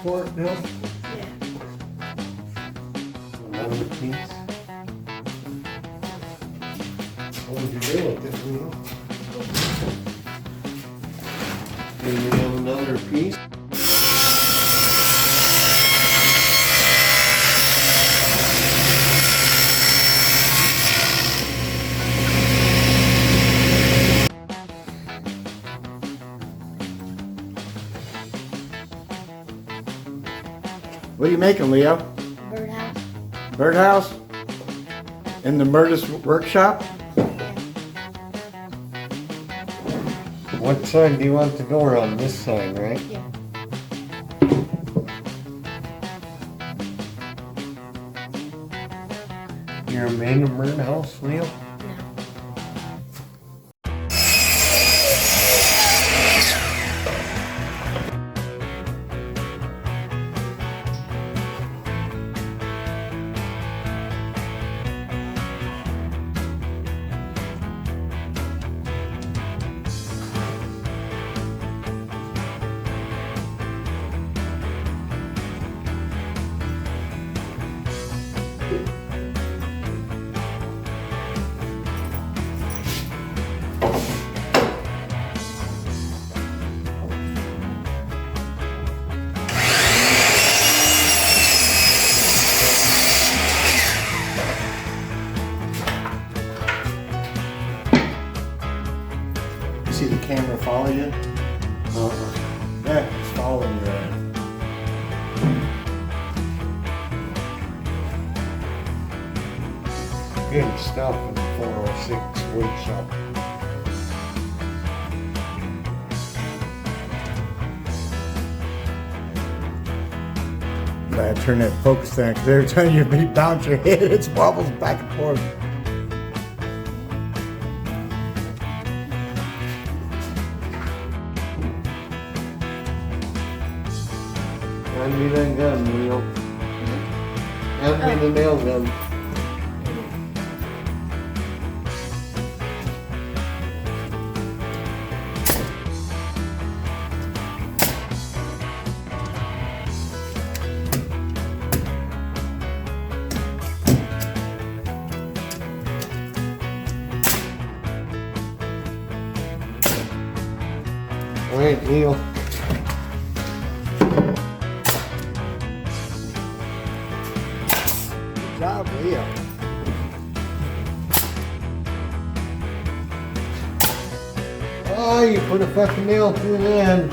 for it now? Yeah. Another piece. What would you do with it, Leo? Do we have another piece? What are you making, Leo? Birdhouse. Birdhouse? In the Mertes workshop? What side do you want the door on? This side, right? Yeah. You're made a birdhouse, Leo? No. You see the camera follow you? Yeah, it's following you right. Good stuff in the 406 Woodshop. I turn that focus down because every time you bounce your head, it wobbles back and forth. Hand me that gun, Leo. Hand me the nail gun. All right, Leo. Good job, Leo. Oh, you put a fucking nail through the end.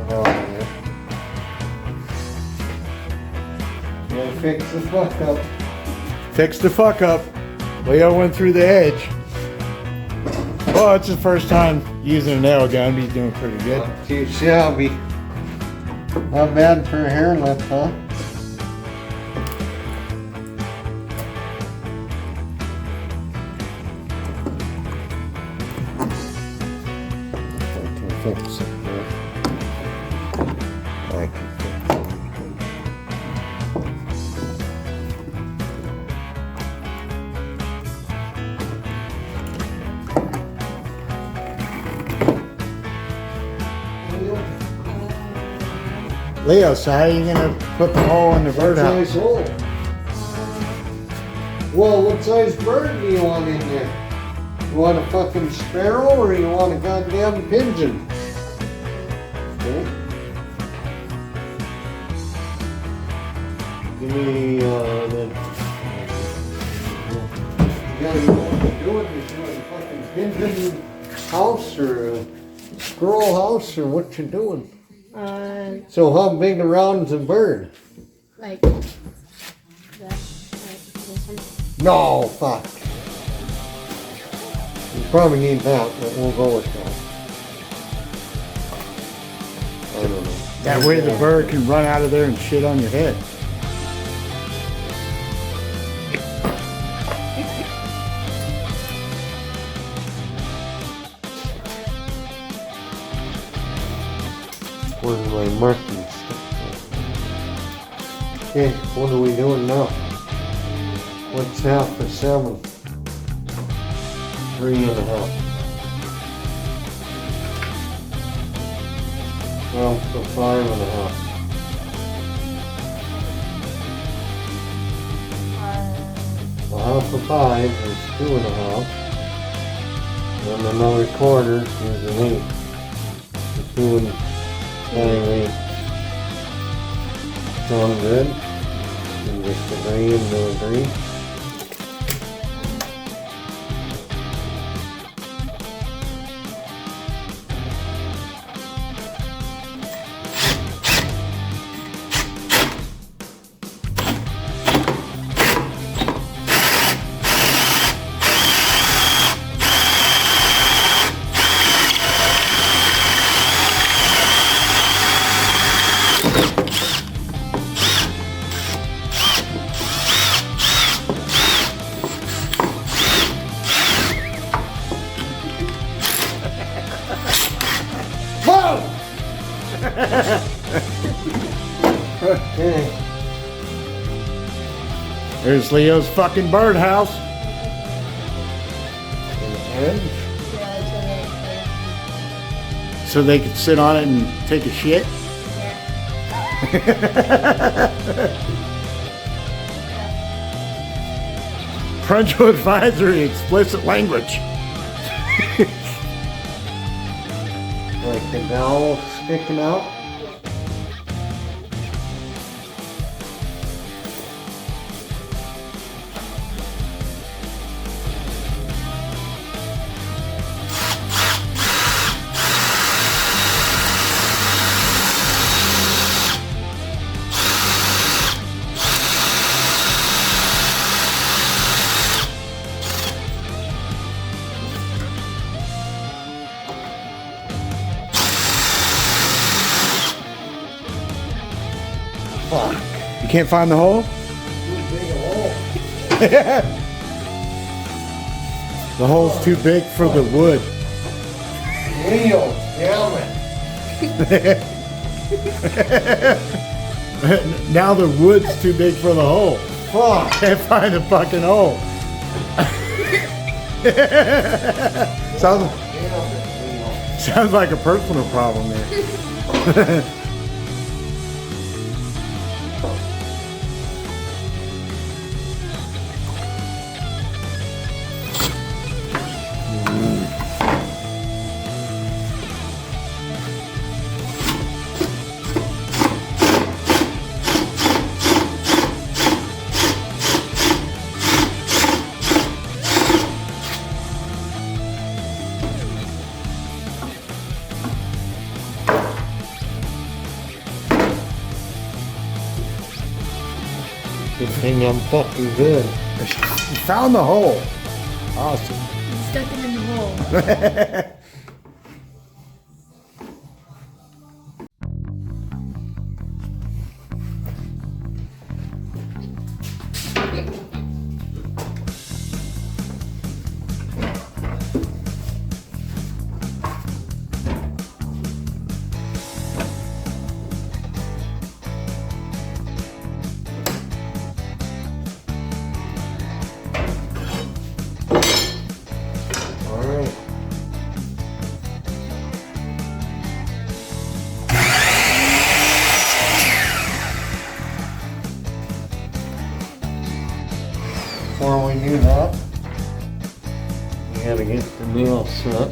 Oh, yeah. Yeah, fix the fuck up. Fix the fuck up. Leo went through the edge. Well, it's his first time using a nail gun, but he's doing pretty good. Not too shabby. Not bad for a hair lip, huh? I can fix it here. I can fix it. Leo, so how are you gonna put the hole in the What birdhouse? size hole? Well, what size bird do you want in there? You want a fucking sparrow or you want a goddamn pigeon? Okay. Give me the. Yeah, you know what you're doing? Is you want a fucking pigeon house or a squirrel house or what you doing? So how big around's a bird? Like that. Like this one. No, fuck. You probably need that, but we'll go with that. I don't know. That way the bird can run out of there and shit on your head. Where's my marking stuff? Okay, what are we doing now? What's half of 7? 3.5. Well, for 5.5. Well, half of 5 is 2.5. And another quarter is an 8. So 2 and 5/8. Sound good? You just agree and no agree. Okay. There's Leo's fucking birdhouse. And So they could sit on it and take a shit. Parental advisory, explicit language. like the dowel sticking out. Fuck. You can't find the hole? Too big a hole. The hole's too big for the wood. Leo, damn it. Now the wood's too big for the hole. Fuck. Can't find the fucking hole. sounds, Damn it, Leo. sounds like a personal problem there. Good thing I'm fucking good. You found the hole. Awesome. Stuck it in the hole. Alright. Before we do that, we gotta get the nail set.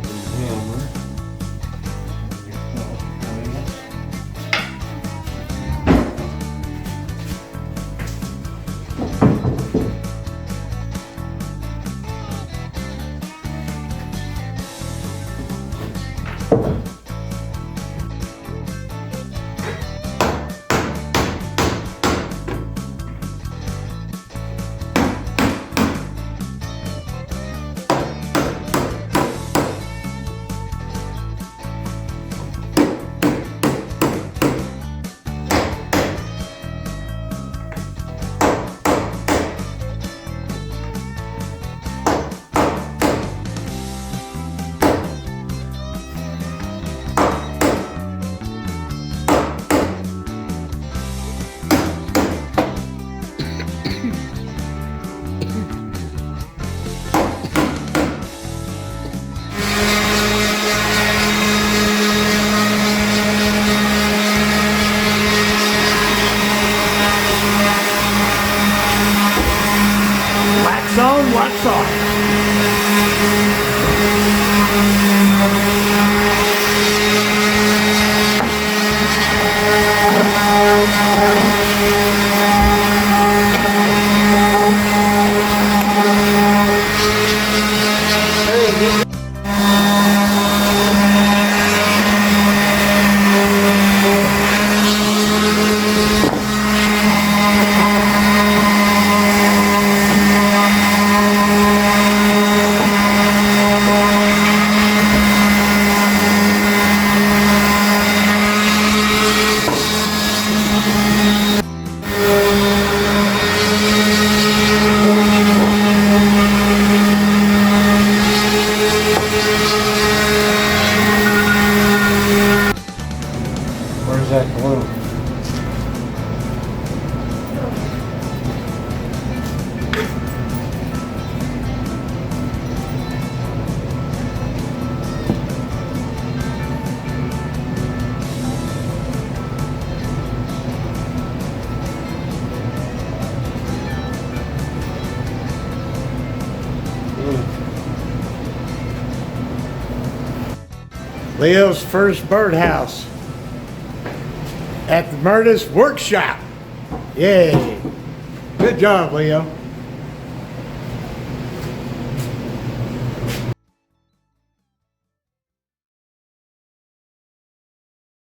And hammer. Get that going. that glue? Leo's first birdhouse at the Mertes workshop. Yay. Good job, Leo.